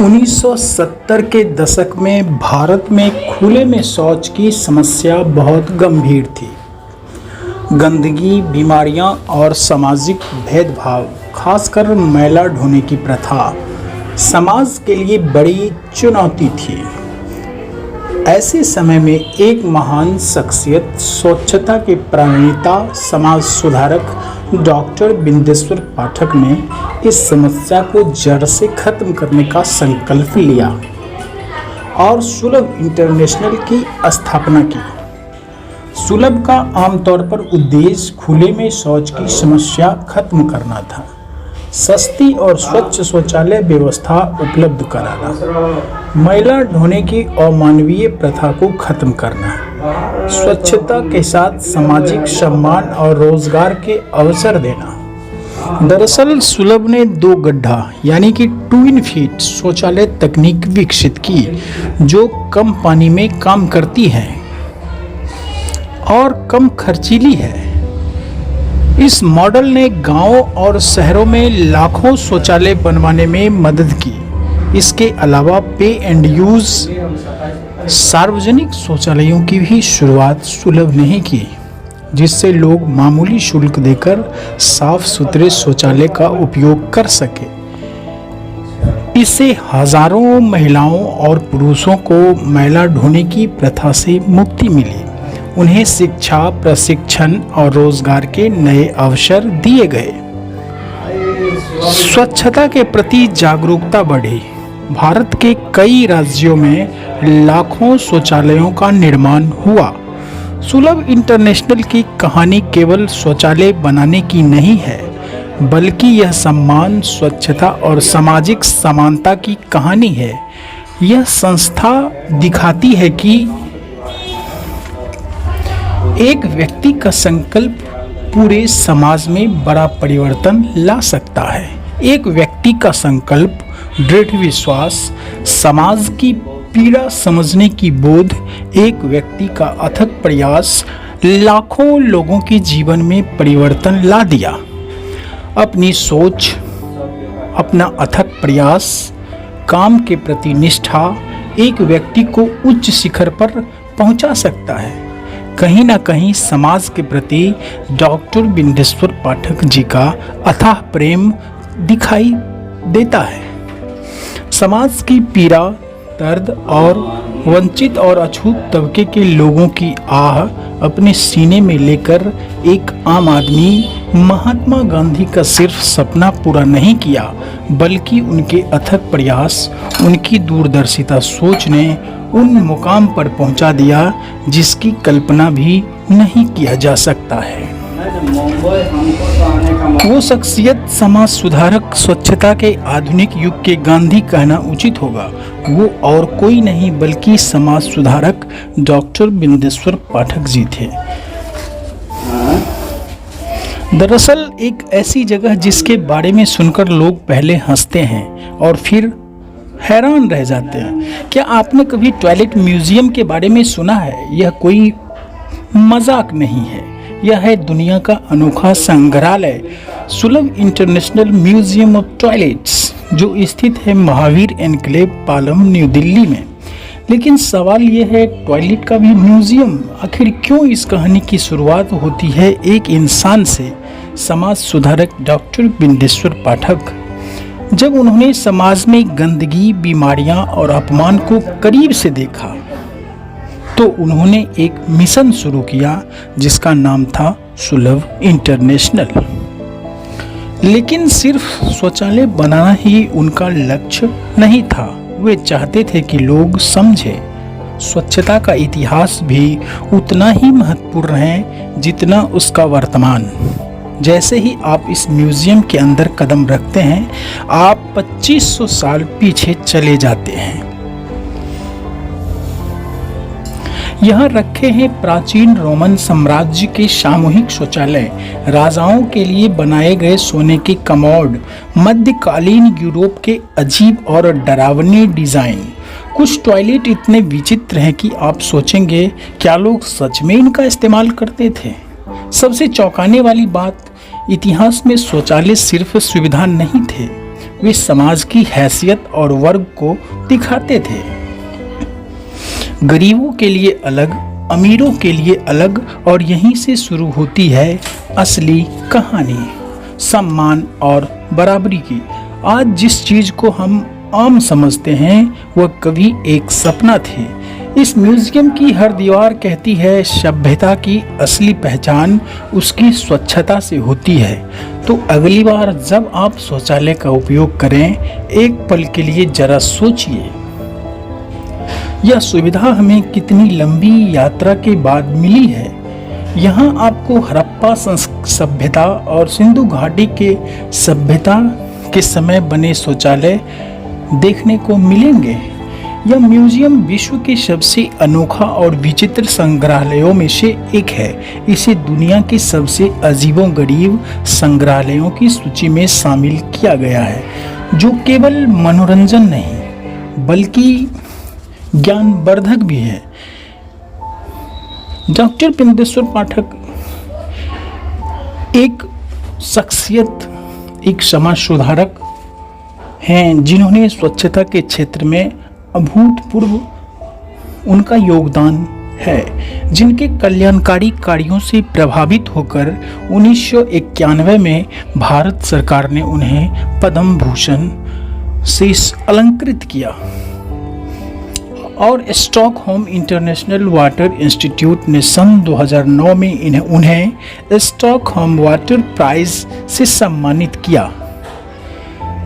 1970 के दशक में भारत में खुले में शौच की समस्या बहुत गंभीर थी। गंदगी, बीमारियां और सामाजिक भेदभाव, खासकर मैला ढोने की प्रथा, समाज के लिए बड़ी चुनौती थी। ऐसे समय में एक महान शख्सियत, स्वच्छता के प्रणेता, समाज सुधारक डॉक्टर बिंदेश्वर पाठक ने इस समस्या को जड़ से खत्म करने का संकल्प लिया और सुलभ इंटरनेशनल की स्थापना की। सुलभ का आमतौर पर उद्देश्य खुले में शौच की समस्या खत्म करना था, सस्ती और स्वच्छ शौचालय व्यवस्था उपलब्ध कराना, मैला ढोने की अमानवीय प्रथा को खत्म करना, स्वच्छता के साथ सामाजिक सम्मान और रोजगार के अवसर देना। दरअसल सुलभ ने 2 गड्ढा यानी कि ट्विन फीट शौचालय तकनीक विकसित की, जो कम पानी में काम करती है और कम खर्चीली है। इस मॉडल ने गांवों और शहरों में लाखों शौचालय बनवाने में मदद की। इसके अलावा पे एंड यूज सार्वजनिक शौचालयों की भी शुरुआत सुलभ ने की, जिससे लोग मामूली शुल्क देकर साफ सुथरे शौचालय का उपयोग कर सके। इससे हजारों महिलाओं और पुरुषों को मैला ढोने की प्रथा से मुक्ति मिली। उन्हें शिक्षा, प्रशिक्षण और रोजगार के नए अवसर दिए गए। स्वच्छता के प्रति जागरूकता बढ़ी। भारत के कई राज्यों में लाखों शौचालयों का निर्माण हुआ। सुलभ इंटरनेशनल की कहानी केवल शौचालय बनाने की नहीं है, बल्कि यह सम्मान, स्वच्छता और सामाजिक समानता की कहानी है। यह संस्था दिखाती है कि एक व्यक्ति का संकल्प पूरे समाज में बड़ा परिवर्तन ला सकता है। एक व्यक्ति का संकल्प, दृढ़ विश्वास, समाज की पीड़ा समझने की बोध, एक व्यक्ति का अथक प्रयास लाखों लोगों के जीवन में परिवर्तन ला दिया। अपनी सोच, अपना अथक प्रयास, काम के प्रति निष्ठा एक व्यक्ति को उच्च शिखर पर पहुंचा सकता है। कहीं ना कहीं समाज के प्रति डॉक्टर बिंदेश्वर पाठक जी का अथाह प्रेम दिखाई देता है। समाज की पीड़ा, दर्द और वंचित और अछूत तबके के लोगों की आह अपने सीने में लेकर एक आम आदमी महात्मा गांधी का सिर्फ सपना पूरा नहीं किया, बल्कि उनके अथक प्रयास, उनकी दूरदर्शिता सोच ने उन मुकाम पर पहुंचा दिया जिसकी कल्पना भी नहीं किया जा सकता है। वो शख्सियत, समाज सुधारक, स्वच्छता के आधुनिक युग के गांधी कहना उचित होगा। वो और कोई नहीं बल्कि समाज सुधारक डॉक्टर बिंदेश्वर पाठक जी थे। दरअसल एक ऐसी जगह जिसके बारे में सुनकर लोग पहले हंसते हैं और फिर हैरान रह जाते हैं। क्या आपने कभी टॉयलेट म्यूजियम के बारे में सुना है? यह कोई मजाक नहीं है, यह है दुनिया का अनोखा संग्रहालय, सुलभ इंटरनेशनल म्यूजियम ऑफ टॉयलेट्स, जो स्थित है महावीर एनक्लेव, पालम, न्यू दिल्ली में। लेकिन सवाल यह है, टॉयलेट का भी म्यूजियम? आखिर क्यों? इस कहानी की शुरुआत होती है एक इंसान से, समाज सुधारक डॉक्टर बिंदेश्वर पाठक। जब उन्होंने समाज में गंदगी, बीमारियां और अपमान को करीब से देखा, तो उन्होंने एक मिशन शुरू किया जिसका नाम था सुलभ इंटरनेशनल। लेकिन सिर्फ शौचालय बनाना ही उनका लक्ष्य नहीं था। वे चाहते थे कि लोग समझें स्वच्छता का इतिहास भी उतना ही महत्वपूर्ण है जितना उसका वर्तमान। जैसे ही आप इस म्यूजियम के अंदर कदम रखते हैं, आप 2500 साल पीछे चले जाते हैं। यहाँ रखे हैं प्राचीन रोमन साम्राज्य के सामूहिक शौचालय, राजाओं के लिए बनाए गए सोने के कमोड, मध्यकालीन यूरोप के अजीब और डरावनी डिजाइन। कुछ टॉयलेट इतने विचित्र हैं कि आप सोचेंगे क्या लोग सच में इनका इस्तेमाल करते थे। सबसे चौंकाने वाली बात, इतिहास में शौचालय सिर्फ सुविधा नहीं थे, वे समाज की हैसियत और वर्ग को दिखाते थे। गरीबों के लिए अलग, अमीरों के लिए अलग, और यहीं से शुरू होती है असली कहानी सम्मान और बराबरी की। आज जिस चीज को हम आम समझते हैं वह कभी एक सपना थी। इस म्यूजियम की हर दीवार कहती है सभ्यता की असली पहचान उसकी स्वच्छता से होती है। तो अगली बार जब आप शौचालय का उपयोग करें, एक पल के लिए जरा सोचिए, यह सुविधा हमें कितनी लंबी यात्रा के बाद मिली है। यहाँ आपको हड़प्पा सभ्यता और सिंधु घाटी के सभ्यता के समय बने शौचालय देखने को मिलेंगे। यह म्यूजियम विश्व के सबसे अनोखा और विचित्र संग्रहालयों में से एक है। इसे दुनिया के सबसे अजीबोगरीब संग्रहालयों की सूची में शामिल किया गया है, जो केवल मनोरंजन नहीं बल्कि ज्ञानवर्धक भी है। डॉक्टर बिंदेश्वर पाठक एक शख्सियत, एक समाज सुधारक हैं जिन्होंने स्वच्छता के क्षेत्र में अभूतपूर्व उनका योगदान है, जिनके कल्याणकारी कार्यों से प्रभावित होकर 1991 में भारत सरकार ने उन्हें पद्म भूषण से अलंकृत किया और स्टॉकहोम इंटरनेशनल वाटर इंस्टीट्यूट ने सन 2009 में उन्हें स्टॉकहोम वाटर प्राइज से सम्मानित किया।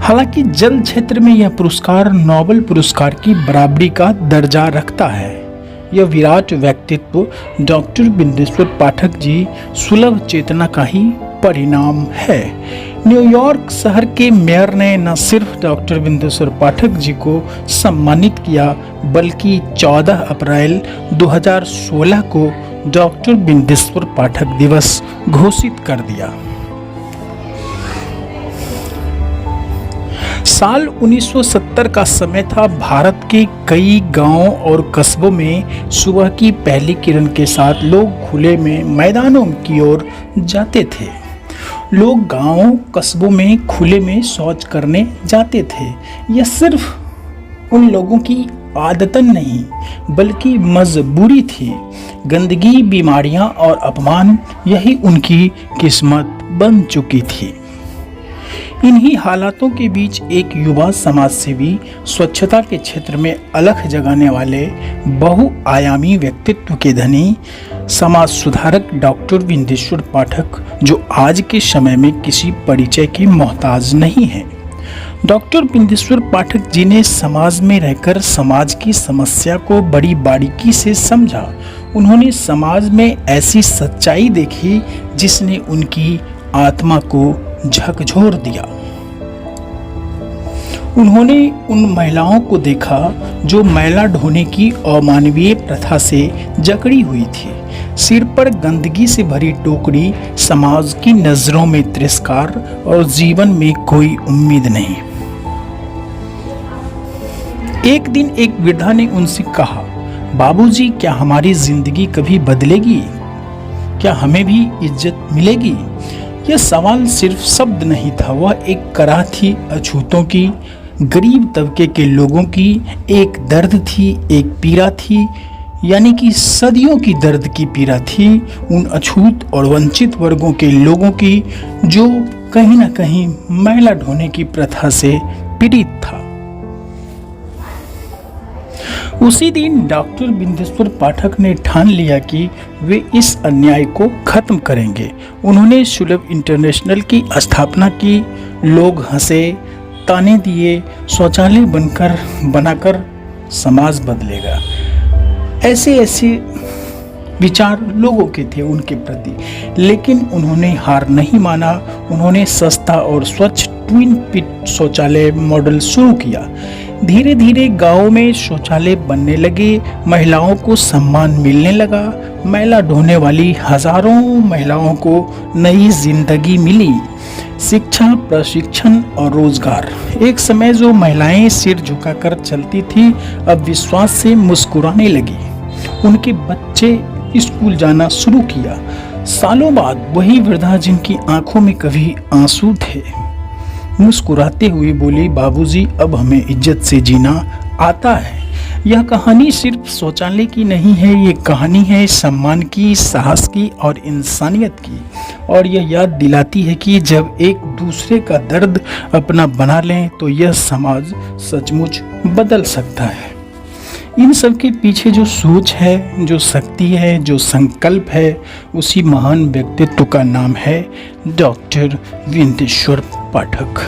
हालांकि जल क्षेत्र में यह पुरस्कार नोबेल पुरस्कार की बराबरी का दर्जा रखता है। यह विराट व्यक्तित्व डॉक्टर बिंदेश्वर पाठक जी सुलभ चेतना का ही परिणाम है। न्यूयॉर्क शहर के मेयर ने न सिर्फ डॉक्टर बिंदेश्वर पाठक जी को सम्मानित किया, बल्कि 14 अप्रैल 2016 को डॉक्टर बिंदेश्वर पाठक दिवस घोषित कर दिया। साल 1970 का समय था। भारत के कई गांवों और कस्बों में सुबह की पहली किरण के साथ लोग खुले में मैदानों की ओर जाते थे। लोग गांवों कस्बों में खुले में शौच करने जाते थे। यह सिर्फ उन लोगों की आदतन नहीं बल्कि मजबूरी थी। गंदगी, बीमारियां और अपमान, यही उनकी किस्मत बन चुकी थी। इन्हीं हालातों के बीच एक युवा समाजसेवी, स्वच्छता के क्षेत्र में अलख जगाने वाले बहुआयामी व्यक्तित्व के धनी समाज सुधारक डॉक्टर बिंदेश्वर पाठक, जो आज के समय में किसी परिचय की मोहताज नहीं है। डॉक्टर बिंदेश्वर पाठक जी ने समाज में रहकर समाज की समस्या को बड़ी बारीकी से समझा। उन्होंने समाज में ऐसी सच्चाई देखी जिसने उनकी आत्मा को झकझोर दिया। उन्होंने उन महिलाओं को देखा जो मैला ढोने की अमानवीय प्रथा से जकड़ी हुई थी। सिर पर गंदगी से भरी टोकरी, समाज की नजरों में तिरस्कार और जीवन में कोई उम्मीद नहीं। एक दिन एक वृद्धा ने उनसे कहा, बाबूजी, क्या हमारी जिंदगी कभी बदलेगी? क्या हमें भी इज्जत मिलेगी? यह सवाल सिर्फ शब्द नहीं था, वह एक कराह थी अछूतों की, गरीब तबके के लोगों की एक दर्द थी, एक पीड़ा थी, यानी कि सदियों की दर्द की पीड़ा थी उन अछूत और वंचित वर्गों के लोगों की जो कहीं ना कहीं मैला ढोने की प्रथा से पीड़ित था। उसी दिन डॉक्टर बिंदेश्वर पाठक ने ठान लिया कि वे इस अन्याय को खत्म करेंगे। उन्होंने सुलभ इंटरनेशनल की स्थापना की। लोग हंसे, ताने दिए, शौचालय बनाकर समाज बदलेगा, ऐसे विचार लोगों के थे उनके प्रति। लेकिन उन्होंने हार नहीं माना। उन्होंने सस्ता और स्वच्छ ट्विन पिट शौचालय मॉडल शुरू किया। धीरे धीरे गाँव में शौचालय बनने लगे, महिलाओं को सम्मान मिलने लगा। मैला ढोने वाली हजारों महिलाओं को नई जिंदगी मिली, शिक्षा, प्रशिक्षण और रोजगार। एक समय जो महिलाएं सिर झुकाकर चलती थी, अब विश्वास से मुस्कुराने लगी। उनके बच्चे स्कूल जाना शुरू किया। सालों बाद वही वृद्धा जिनकी आंखों में कभी आंसू थे, मुस्कुराते हुए बोली, बाबूजी अब हमें इज्जत से जीना आता है। यह कहानी सिर्फ शौचालय की नहीं है, ये कहानी है सम्मान की, साहस की और इंसानियत की। और यह याद दिलाती है कि जब एक दूसरे का दर्द अपना बना लें तो यह समाज सचमुच बदल सकता है। इन सब के पीछे जो सोच है, जो शक्ति है, जो संकल्प है, उसी महान व्यक्तित्व का नाम है डॉक्टर विंदेश्वर पाठक।